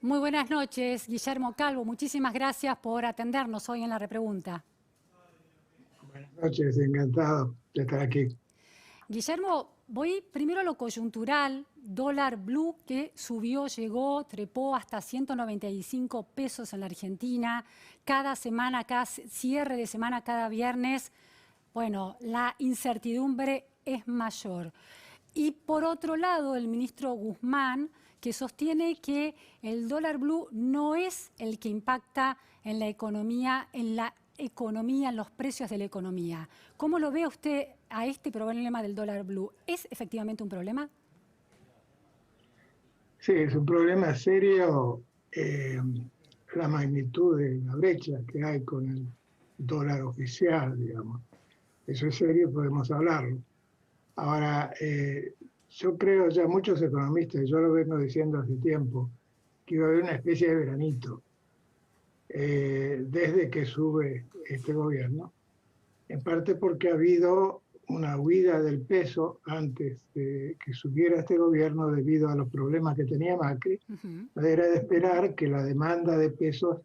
Muy buenas noches, Guillermo Calvo. Muchísimas gracias por atendernos hoy en la repregunta. Buenas noches, encantado de estar aquí. Guillermo, voy primero a lo coyuntural. Dólar blue que subió, llegó, trepó hasta 195 pesos en la Argentina. Cada semana, cada cierre de semana, cada viernes, bueno, la incertidumbre es mayor. Y por otro lado, el ministro Guzmán, que sostiene que el dólar blue no es el que impacta en la economía, en los precios de la economía. ¿Cómo lo ve usted a este problema del dólar blue? ¿Es efectivamente un problema? Sí, es un problema serio, la magnitud de la brecha que hay con el dólar oficial, digamos. Eso es serio, podemos hablarlo. Ahora, yo creo, ya muchos economistas, yo lo vengo diciendo hace tiempo, que iba a haber una especie de veranito desde que sube este gobierno, en parte porque ha habido una huida del peso antes de que subiera este gobierno debido a los problemas que tenía Macri. Era de esperar que la demanda de pesos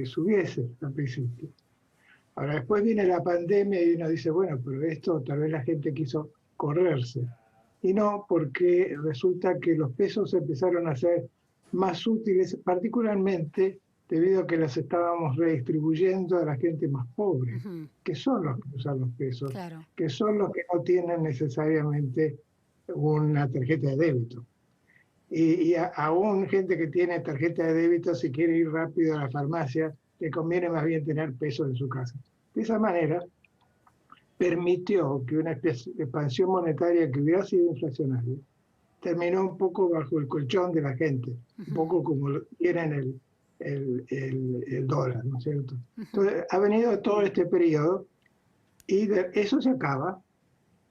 subiese al principio. Ahora, después viene la pandemia y uno dice, bueno, pero esto tal vez la gente quiso correrse. Y no, porque resulta que los pesos empezaron a ser más útiles, particularmente debido a que las estábamos redistribuyendo a la gente más pobre, que son los que usan los pesos, Claro. que son los que no tienen necesariamente una tarjeta de débito. Y aún gente que tiene tarjeta de débito, si quiere ir rápido a la farmacia, le conviene más bien tener pesos en su casa. De esa manera, permitió que una expansión monetaria que hubiera sido inflacionaria terminó un poco bajo el colchón de la gente, un poco como quieren el dólar, ¿no es cierto? Entonces, ha venido todo este periodo y eso se acaba,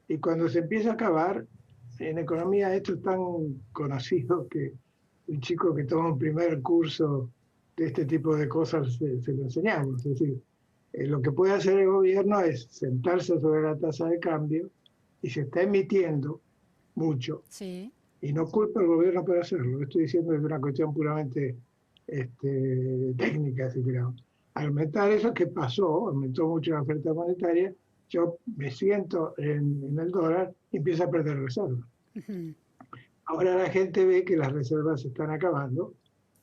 y cuando se empieza a acabar, en economía esto es tan conocido que un chico que toma un primer curso de este tipo de cosas se lo enseñamos. Es decir, lo que puede hacer el gobierno es sentarse sobre la tasa de cambio y se está emitiendo mucho. Sí. Y no culpa al gobierno por hacerlo. Lo estoy diciendo es una cuestión puramente técnica, si queremos. Al aumentar eso, ¿qué pasó? Aumentó mucho la oferta monetaria. Yo me siento en el dólar y empiezo a perder reservas. Ahora la gente ve que las reservas se están acabando,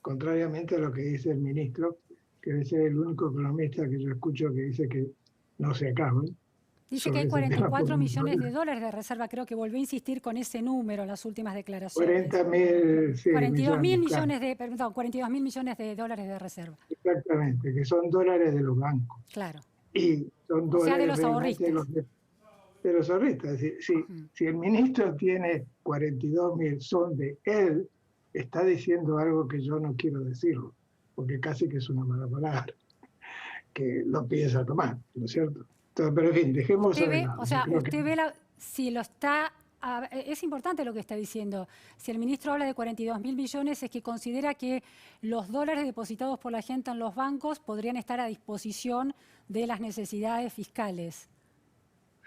contrariamente a lo que dice el ministro, que debe ser el único economista que yo escucho que dice que no se acaban Dice que hay sobre ese tema. 44 millones de dólares de reserva. Creo que volvió a insistir con ese número en las últimas declaraciones. 40.000 sí, 42 mil millones, claro. millones de, perdón, 42 mil millones de dólares de reserva. Exactamente, que son dólares de los bancos. Claro. Y son O sea, de dólares los realmente ahorristas. de los ahorristas. Es decir, si el ministro tiene 42.000, son de él, está diciendo algo que yo no quiero decirlo, porque casi que es una mala palabra, que lo piensa tomar, ¿no es cierto? Entonces, pero en fin, dejemos eso Usted de ve, lado. o Yo sea, creo que usted ve si lo está. Es importante lo que está diciendo. Si el ministro habla de 42 mil millones, es que considera que los dólares depositados por la gente en los bancos podrían estar a disposición de las necesidades fiscales.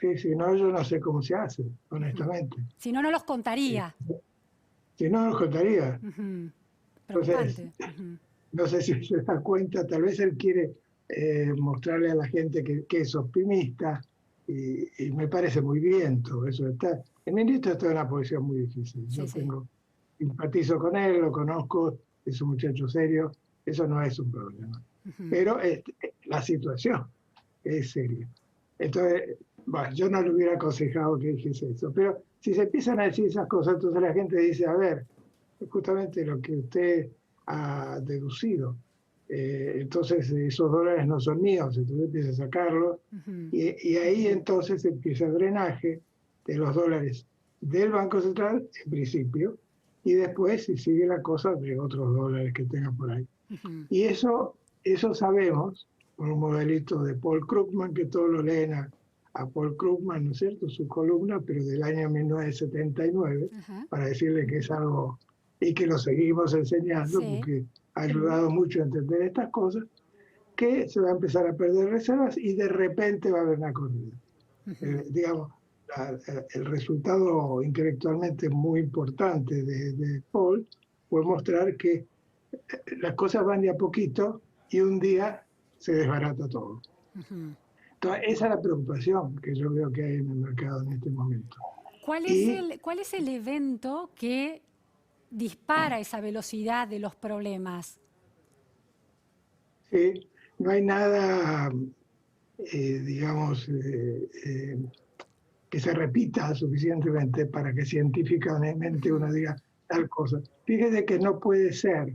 sí, si no, yo no sé cómo se hace, honestamente. Si no, no los contaría. Si no, nos contaría. Entonces, Preocupante. no sé si se da cuenta, tal vez él quiere mostrarle a la gente que es optimista y me parece muy bien todo eso. El ministro está en una posición muy difícil. Sí, Yo sí. simpatizo con él, lo conozco, es un muchacho serio, eso no es un problema. Pero la situación es seria. Entonces, bueno, yo no le hubiera aconsejado que dijese eso, pero si se empiezan a decir esas cosas, entonces la gente dice, a ver, justamente lo que usted ha deducido. Entonces esos dólares no son míos, entonces empieza a sacarlos y ahí entonces empieza el drenaje de los dólares del Banco Central en principio y después si sigue la cosa de otros dólares que tengan por ahí. Y eso sabemos por un modelito de Paul Krugman, que todos lo leen a Paul Krugman, ¿no es cierto? Su columna, pero del año 1979, Ajá. para decirle que es algo y que lo seguimos enseñando Sí. porque ha ayudado mucho a entender estas cosas, que se va a empezar a perder reservas y de repente va a haber una corrida. Digamos, el resultado intelectualmente muy importante de Paul fue mostrar que las cosas van de a poquito y un día se desbarata todo. Ujú. Entonces, esa es la preocupación que yo veo que hay en el mercado en este momento. Y Cuál es el evento que dispara esa velocidad de los problemas? sí, no hay nada, digamos, que se repita suficientemente para que científicamente uno Ujú. diga tal cosa. Fíjese que no puede ser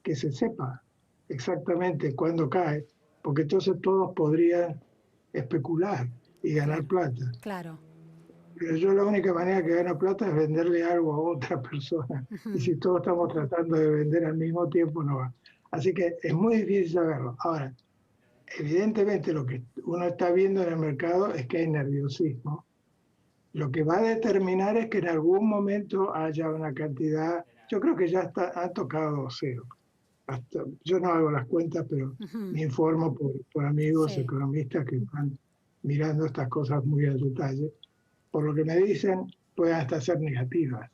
que se sepa exactamente cuándo cae, porque entonces todos podrían especular y ganar Claro, plata. claro. Pero yo la única manera que gano plata es venderle algo a otra persona. Y Ujú. si todos estamos tratando de vender al mismo tiempo, no va. Así que es muy difícil saberlo. Ahora, evidentemente lo que uno está viendo en el mercado es que hay nerviosismo. Lo que va a determinar es que en algún momento haya una cantidad, yo creo que ya ha tocado cero. Yo no hago las cuentas, pero Ujú. me informo por amigos Sí. economistas que están mirando estas cosas muy al detalle. Por lo que me dicen, pueden hasta ser negativas.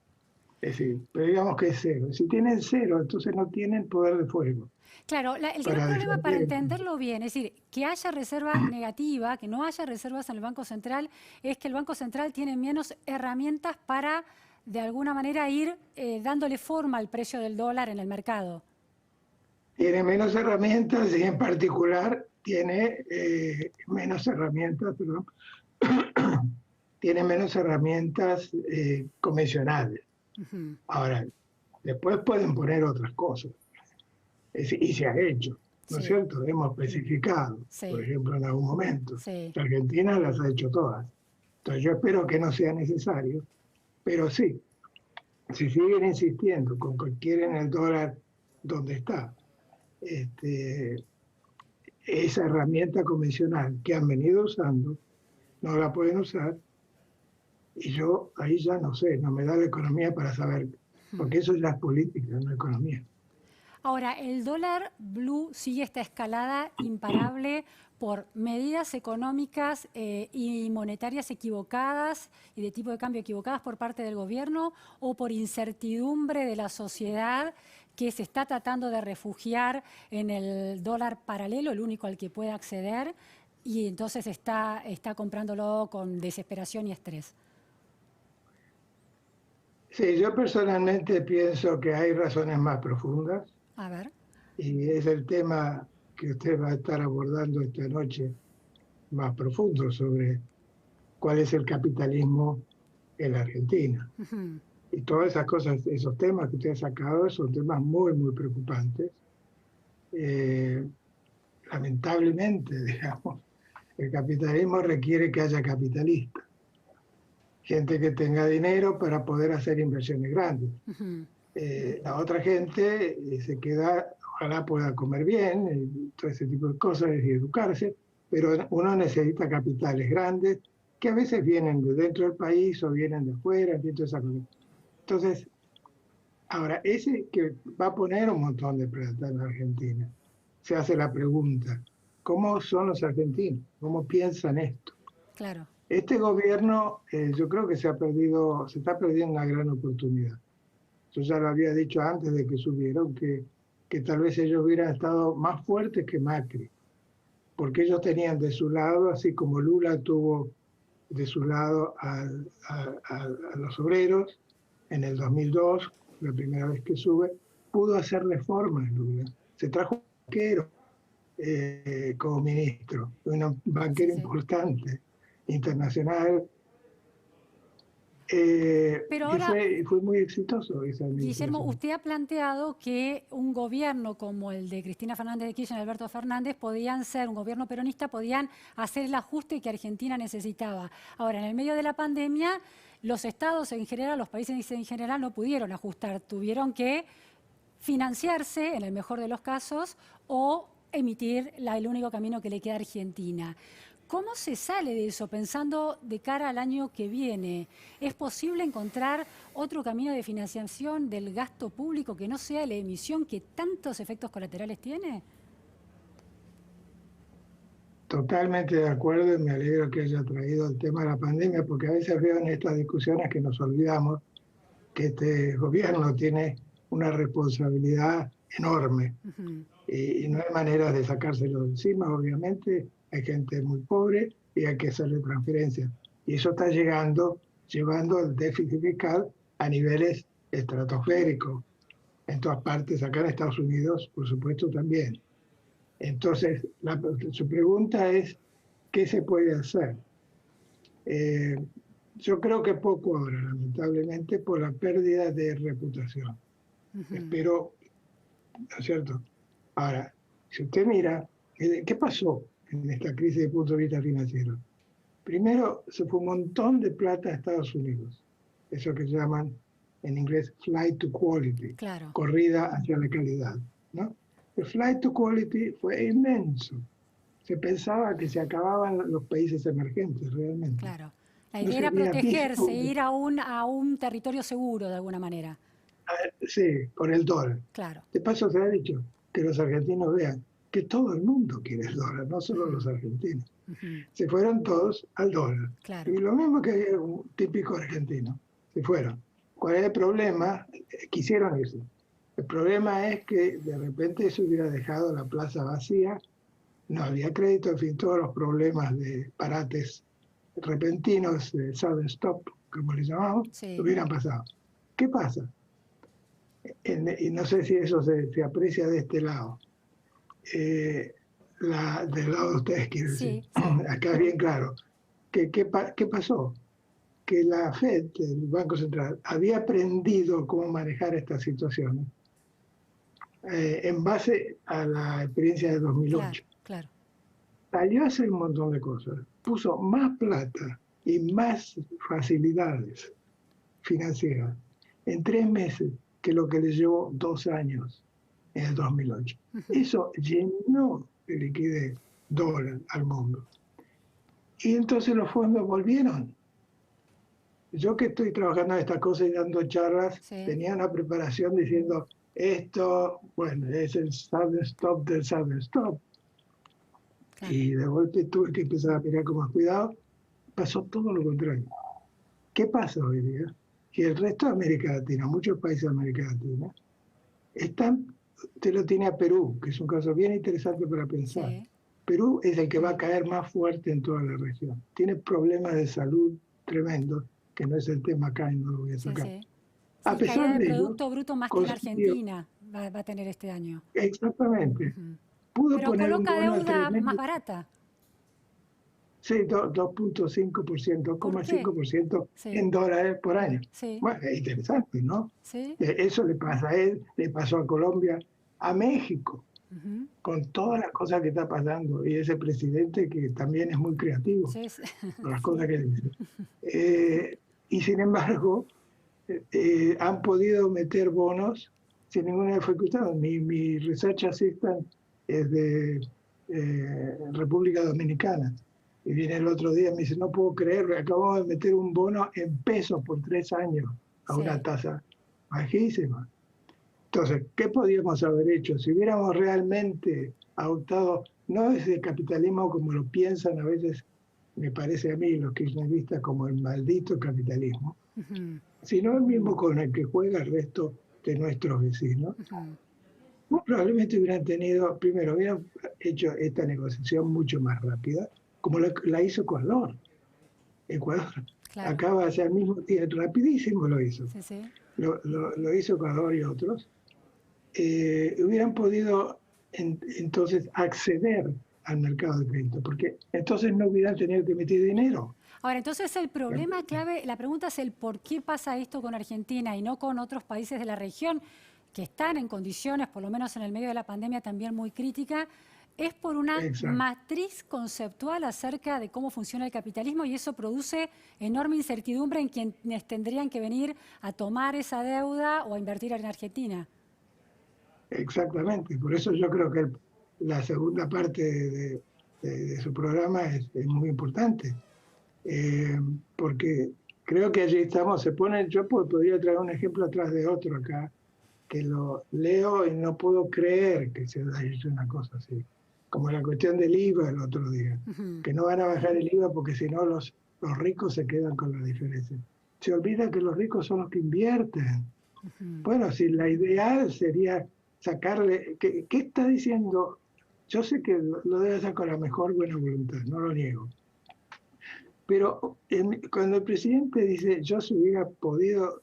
Es decir, pero digamos que es cero. Si tienen cero, entonces no tienen poder de fuego Claro, el gran para problema para defender. entenderlo bien, es decir, que haya reserva negativa, que no haya reservas en el Banco Central, es que el Banco Central tiene menos herramientas para, de alguna manera, ir dándole forma al precio del dólar en el mercado. Tiene menos herramientas y en particular tiene menos herramientas, perdón, tiene menos herramientas convencionales. Ujú. Ahora, después pueden poner otras cosas. Y se ha hecho, ¿no es Sí, cierto? Hemos especificado, por sí, ejemplo, en algún momento. sí. Argentina las ha hecho todas. Entonces yo espero que no sea necesario, pero sí, si siguen insistiendo con que quieren el dólar donde está, este, esa herramienta convencional que han venido usando, no la pueden usar y yo ahí ya no sé, no me da la economía para saber, porque eso ya es política, no economía. Ahora, el dólar blue sigue esta escalada imparable por medidas económicas y monetarias equivocadas y de tipo de cambio equivocadas por parte del gobierno o por incertidumbre de la sociedad que se está tratando de refugiar en el dólar paralelo, el único al que puede acceder, y entonces está comprándolo con desesperación y estrés. Sí, yo personalmente pienso que hay razones más profundas A ver. y es el tema que usted va a estar abordando esta noche más profundo sobre cuál es el capitalismo en la Argentina. Ujú. Y todas esas cosas, esos temas que usted ha sacado son temas muy, muy preocupantes. Eh, lamentablemente, digamos, el capitalismo requiere que haya capitalistas, gente que tenga dinero para poder hacer inversiones grandes. Ujú. La otra gente se queda, ojalá pueda comer bien, todo ese tipo de cosas y educarse, pero uno necesita capitales grandes que a veces vienen de dentro del país o vienen de afuera, entonces, ahora, ese que va a poner un montón de plata en la Argentina, se hace la pregunta, ¿cómo son los argentinos? ¿Cómo piensan esto? Claro. Este gobierno, yo creo que se está perdiendo una gran oportunidad. Yo ya lo había dicho antes de que subieron, que tal vez ellos hubieran estado más fuertes que Macri, porque ellos tenían de su lado, así como Lula tuvo de su lado a los obreros en el 2002, la primera vez que sube, pudo hacer reformas Lula. Se trajo un banquero como ministro, un Sí, banquero sí. importante, internacional, Pero y ahora, fue muy exitoso esa Guillermo, administración. usted ha planteado que un gobierno como el de Cristina Fernández de Kirchner y Alberto Fernández podían ser, un gobierno peronista, podían hacer el ajuste que Argentina necesitaba. Ahora, en el medio de la pandemia, los estados en general, los países en general no pudieron ajustar, tuvieron que financiarse, en el mejor de los casos, o emitir el único camino que le queda a Argentina. ¿Cómo se sale de eso pensando de cara al año que viene? ¿Es posible encontrar otro camino de financiación del gasto público que no sea la emisión que tantos efectos colaterales tiene? Totalmente de acuerdo y me alegro que haya traído el tema de la pandemia, porque a veces veo en estas discusiones que nos olvidamos que este gobierno tiene una responsabilidad enorme. Ujú. Y no hay manera de sacárselo de encima, obviamente. Hay gente muy pobre y hay que hacerle transferencias. Y eso está llevando el déficit fiscal a niveles estratosféricos en todas partes, acá en Estados Unidos, por supuesto, también. Entonces, su pregunta es, ¿qué se puede hacer? Eh, yo creo que poco ahora, lamentablemente, por la pérdida de reputación. Ujú. Espero, ¿no es cierto? Ahora, si usted mira, ¿qué pasó en esta crisis desde el punto de vista financiero? Primero, se fue un montón de plata a Estados Unidos. Eso que llaman en inglés flight to quality, Claro, corrida hacia la calidad, ¿no? El flight to quality fue inmenso. Se pensaba que se acababan los países emergentes realmente. claro. La No idea se era había protegerse, visto, ir a un territorio seguro de alguna manera. sí, por el dólar. Claro. De paso se ha dicho que los argentinos vean que todo el mundo quiere el dólar, no solo Ujú. los argentinos. Ujú. Se fueron todos al dólar. Y Claro. lo mismo que un típico argentino, se fueron. ¿Cuál es el problema? Quisieron irse. El problema es que de repente eso hubiera dejado la plaza vacía, no había crédito, en fin, todos los problemas de parates repentinos, de sudden stop, como le llamamos, Sí. hubieran pasado. ¿Qué pasa? Y no sé si eso se aprecia de este lado. Eh, del lado de ustedes, quiero decir. Sí, sí. Acá es bien claro. ¿Qué pasó? Que la Fed, el Banco Central, había aprendido cómo manejar estas situaciones en base a la experiencia de Claro, 2008. claro. Salió a hacer un montón de cosas. Puso más plata y más facilidades financieras en 3 meses que lo que le llevó 2 años en el 2008. Ujú. Eso llenó de liquidez dólar al mundo. Y entonces los fondos volvieron. Yo que estoy trabajando en estas cosas y dando charlas, Sí, tenía una preparación diciendo, esto, bueno, es el sudden stop del sudden stop. claro. Y de golpe tuve que empezar a mirar con más cuidado. Pasó todo lo contrario. ¿Qué pasa hoy día? Que el resto de América Latina, muchos países de América Latina, están, usted lo tiene a Perú, que es un caso bien interesante para pensar. Sí, Perú es el que va a caer más fuerte en toda la región. Tiene problemas de salud tremendos, que no es el tema acá y no lo voy a sí, sacar. sí. A Sí, caída pesar de de ello, Producto Bruto más que en consiguió, Argentina va a tener este año. exactamente, Ujú. pudo Pero poner un coloca bono a deuda 3 meses, más barata. sí, 2,5%, ¿Por qué? 2,5% Sí, en dólares por año. sí, Bueno, es interesante, ¿no? sí. Eso le pasa a él, le pasó a Colombia, a México, Ujú. con todas las cosas que está pasando. Y ese presidente que también es muy creativo Sí, con las sí. cosas que dice. Y sin embargo, han podido meter bonos sin ninguna dificultad. Mi research assistant es de República Dominicana. Y viene el otro día y me dice, no puedo creerlo, acabamos de meter un bono en pesos por 3 años a una Sí. tasa bajísima. Entonces, ¿qué podíamos haber hecho? Si hubiéramos realmente adoptado, no ese capitalismo como lo piensan a veces, me parece a mí, los kirchneristas, como el maldito capitalismo, Ujú, sino el mismo con el que juega el resto de nuestros vecinos, ujú. muy probablemente hubieran tenido, primero, hubieran hecho esta negociación mucho más rápida, como la hizo Ecuador. Ecuador Claro. acaba de hacer al mismo tiempo, rapidísimo lo hizo. Sí, sí. Lo hizo Ecuador y otros. Hubieran podido entonces acceder al mercado de crédito, porque entonces no hubieran tenido que emitir dinero. Ahora, entonces el problema clave, la pregunta es el por qué pasa esto con Argentina y no con otros países de la región que están en condiciones, por lo menos en el medio de la pandemia, también muy crítica, es por una Exacto, matriz conceptual acerca de cómo funciona el capitalismo y eso produce enorme incertidumbre en quienes tendrían que venir a tomar esa deuda o a invertir en Argentina. exactamente. Por eso yo creo que la segunda parte de su programa es muy importante, eh, porque creo que allí estamos, se ponen, yo podría traer un ejemplo atrás de otro acá, que lo leo y no puedo creer que se haya hecho una cosa así, como la cuestión del IVA el otro día, Ujú. que no van a bajar el IVA porque si no los ricos se quedan con la diferencia. Se olvida que los ricos son los que invierten. Ujú. Bueno, si la ideal sería sacarle, ¿qué está diciendo? Yo sé que lo debe hacer con la mejor buena voluntad, no lo niego. Pero cuando el presidente dice, yo si hubiera podido,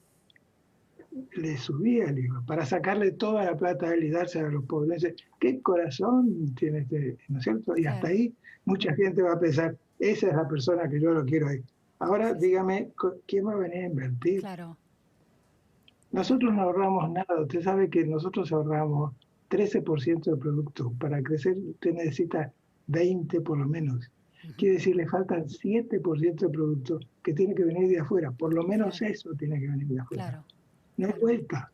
le subía el IVA para sacarle toda la plata a él y dársela a los pobres. ¿Qué corazón tiene este, ¿no es cierto? Y hasta Claro, ahí mucha gente va a pensar, esa es la persona que yo lo quiero ahí. Ahora sí, sí, dígame, ¿quién va a venir a invertir? claro. Nosotros no ahorramos nada. Usted sabe que nosotros ahorramos 13% del producto. Para crecer usted necesita 20 por lo menos. Ujú, Quiere decir, le faltan 7% de producto que tiene que venir de afuera. Por lo menos claro, eso tiene que venir de afuera. claro, No hay tal cual. vuelta.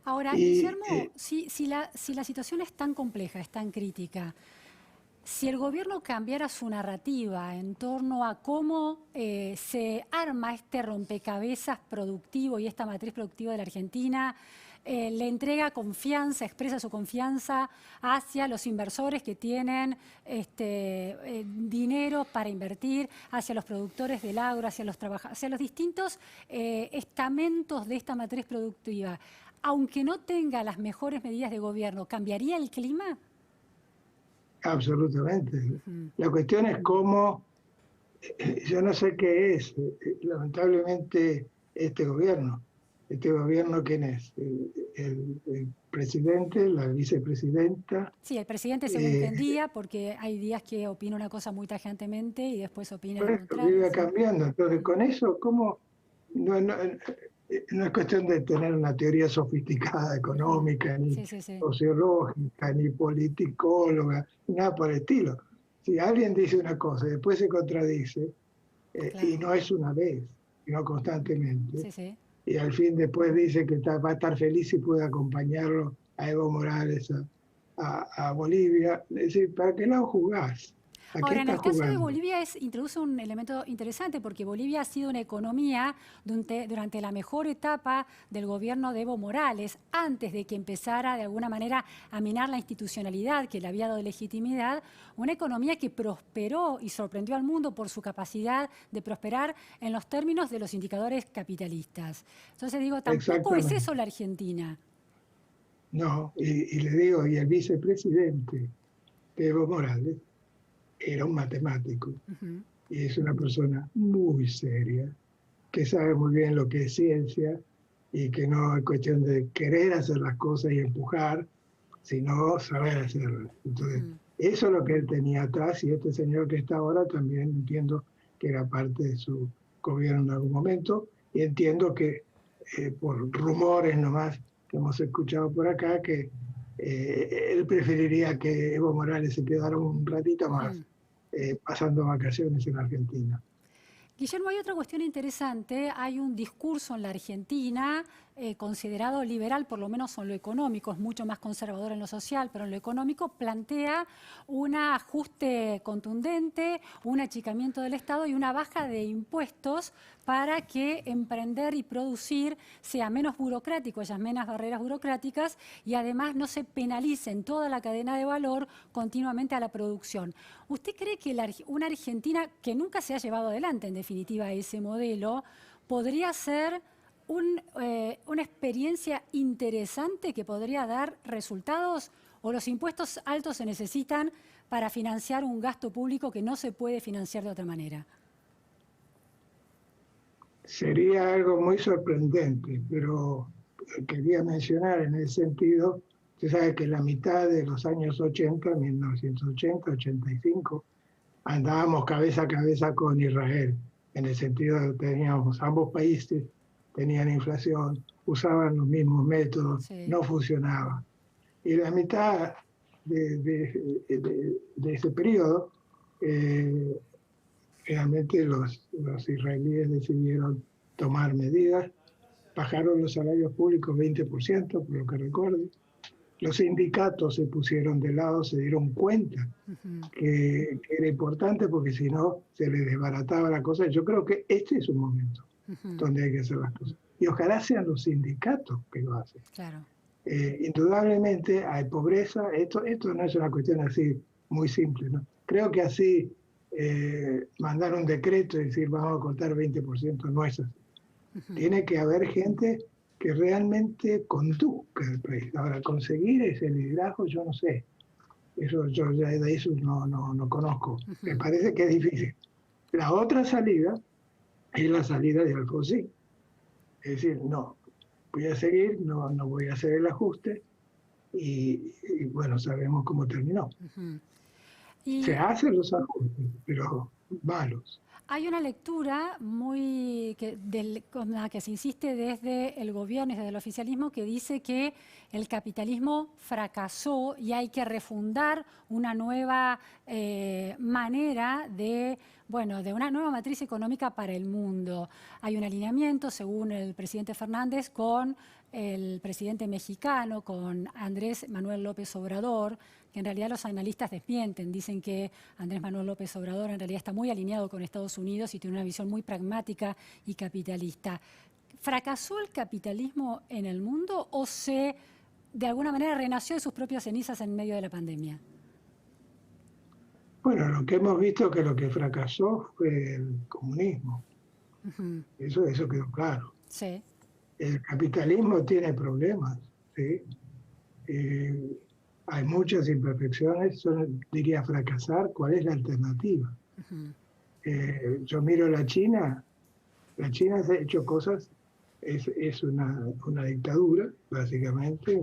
Ahora, Y Guillermo, si la situación es tan compleja, es tan crítica, si el gobierno cambiara su narrativa en torno a cómo se arma este rompecabezas productivo y esta matriz productiva de la Argentina, le entrega confianza, expresa su confianza hacia los inversores que tienen dinero para invertir, hacia los productores del agro, hacia los trabajadores, hacia los distintos estamentos de esta matriz productiva. Aunque no tenga las mejores medidas de gobierno, ¿cambiaría el clima? absolutamente. Ujú. La cuestión es cómo, yo no sé qué es, lamentablemente, este gobierno, ¿quién es? El presidente, la vicepresidenta, Sí, el presidente según eh, quien día, porque hay días que opina una cosa muy tajantemente y después opina lo por eso contrario, vive ¿sí? cambiando. Entonces, con eso, ¿cómo? No es cuestión de tener una teoría sofisticada Ujú. económica, ni Sí, sí, sí, sociológica, ni politicóloga, ni nada por el estilo. Si alguien dice una cosa y después se contradice, y claro. no es una vez, sino constantemente, Sí, sí. y al fin después dice que va a estar feliz si puede acompañarlo a Evo Morales a Bolivia. Es decir, ¿para qué lado jugás? ¿A qué Ahora, en estás el caso de jugando? Bolivia introduce un elemento interesante porque Bolivia ha sido una economía durante la mejor etapa del gobierno de Evo Morales, antes de que empezara de alguna manera a minar la institucionalidad que le había dado legitimidad, una economía que prosperó y sorprendió al mundo por su capacidad de prosperar en los términos de los indicadores capitalistas. Entonces digo, tampoco es Exactamente. eso la Argentina. No, y le digo, y el vicepresidente de Evo Morales era un matemático Ujú, y es una persona muy seria, que sabe muy bien lo que es ciencia y que no es cuestión de querer hacer las cosas y empujar, sino saber hacerlas. Entonces, ujú. eso es lo que él tenía atrás y este señor que está ahora también entiendo que era parte de su gobierno en algún momento y entiendo que por rumores nomás que hemos escuchado por acá, que él preferiría que Evo Morales se quedara un ratito más Ujú. pasando vacaciones en Argentina. Guillermo, hay otra cuestión interesante. Hay un discurso en la Argentina considerado liberal, por lo menos en lo económico, es mucho más conservador en lo social, pero en lo económico plantea un ajuste contundente, un achicamiento del Estado y una baja de impuestos para que emprender y producir sea menos burocrático, haya menos barreras burocráticas y además no se penalice en toda la cadena de valor continuamente a la producción. ¿Usted cree que una Argentina que nunca se ha llevado adelante, en definitiva, ese modelo, podría ser una experiencia interesante que podría dar resultados? ¿O los impuestos altos se necesitan para financiar un gasto público que no se puede financiar de otra manera? Sería algo muy sorprendente, pero quería mencionar en ese sentido, usted sabe que la mitad de los años 80, 1980, 85, andábamos cabeza a cabeza con Israel, en el sentido de que teníamos ambos países, tenían inflación, usaban los mismos métodos, Sí. no funcionaba. Y la mitad de ese periodo, eh, realmente los israelíes decidieron tomar medidas, bajaron los salarios públicos 20%, por lo que recuerdo. Los sindicatos se pusieron de lado, se dieron cuenta Ujú, que era importante porque si no se les desbarataba la cosa. Yo creo que este es un momento ujú, donde hay que hacer las cosas. Y ojalá sean los sindicatos que lo hacen. claro. Indudablemente hay pobreza, esto no es una cuestión así muy simple, ¿no? Creo que así mandar un decreto y decir vamos a cortar 20% no es así. Ujú, Tiene que haber gente que realmente conduzca el país. Ahora, conseguir ese liderazgo, yo no sé. Eso yo ya de eso no conozco. Me parece que es difícil. La otra salida es la salida de Alfonsín. Es decir, no, voy a seguir, no voy a hacer el ajuste y bueno, sabemos cómo terminó. Se Y hacen los ajustes, pero malos. hay una lectura con la que se insiste desde el gobierno y desde el oficialismo que dice que el capitalismo fracasó y hay que refundar una nueva manera de, bueno, de una nueva matriz económica para el mundo. Hay un alineamiento, según el presidente Fernández, con el presidente mexicano, con Andrés Manuel López Obrador, que en realidad los analistas desmienten, dicen que Andrés Manuel López Obrador en realidad está muy alineado con Estados Unidos y tiene una visión muy pragmática y capitalista. ¿Fracasó el capitalismo en el mundo o de alguna manera renació de sus propias cenizas en medio de la pandemia? Bueno, lo que hemos visto que lo que fracasó fue el comunismo. Eso quedó claro. Sí. El capitalismo tiene problemas, ¿sí? Hay muchas imperfecciones, diría fracasar, ¿cuál es la alternativa? Yo miro la China ha hecho cosas, es una dictadura, básicamente,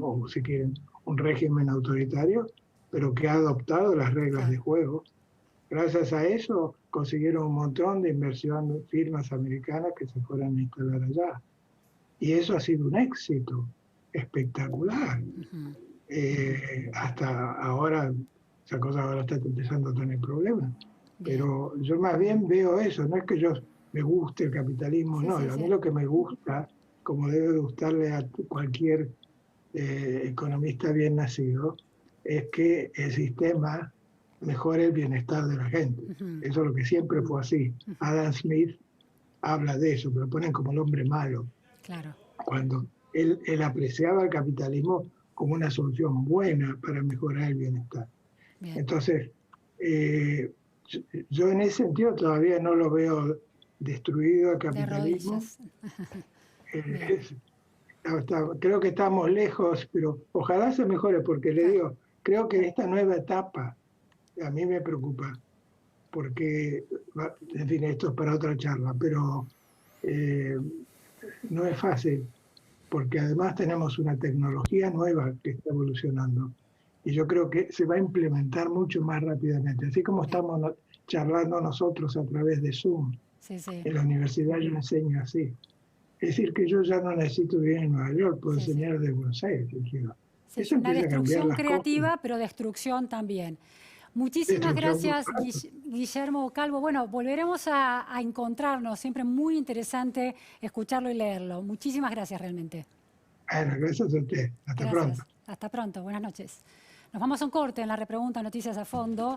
o si quieren, un régimen autoritario, pero que ha adoptado las reglas de juego. Gracias a eso consiguieron un montón de inversión de firmas americanas que se fueran a instalar allá. Y eso ha sido un éxito espectacular. Hasta ahora, esa cosa ahora está empezando a tener problemas. Pero yo más bien veo eso, no es que yo me guste el capitalismo, no, a mí lo que me gusta, como debe gustarle a cualquier economista bien nacido, es que el sistema mejore el bienestar de la gente. Eso es lo que siempre fue así. Adam Smith habla de eso, pero lo ponen como el hombre malo. Claro. Cuando él apreciaba el capitalismo como una solución buena para mejorar el bienestar. Bien. Entonces, yo en ese sentido todavía no lo veo destruido el capitalismo. Creo que estamos lejos, pero ojalá se mejore, porque le digo, creo que esta nueva etapa a mí me preocupa, porque, en fin, esto es para otra charla, pero no es fácil, porque además tenemos una tecnología nueva que está evolucionando y yo creo que se va a implementar mucho más rápidamente, así como estamos charlando nosotros a través de Zoom. En la universidad yo enseño así. Es decir, que yo ya no necesito vivir en Nueva York, puedo enseñar de Buenos Aires si quiero. Es una destrucción creativa, pero destrucción también. Muchísimas gracias, Guillermo Calvo. Bueno, volveremos a encontrarnos. Siempre muy interesante escucharlo y leerlo. Muchísimas gracias realmente. Bueno, gracias a usted. Hasta pronto. Hasta pronto. Buenas noches. Nos vamos a un corte en la repregunta Noticias a Fondo.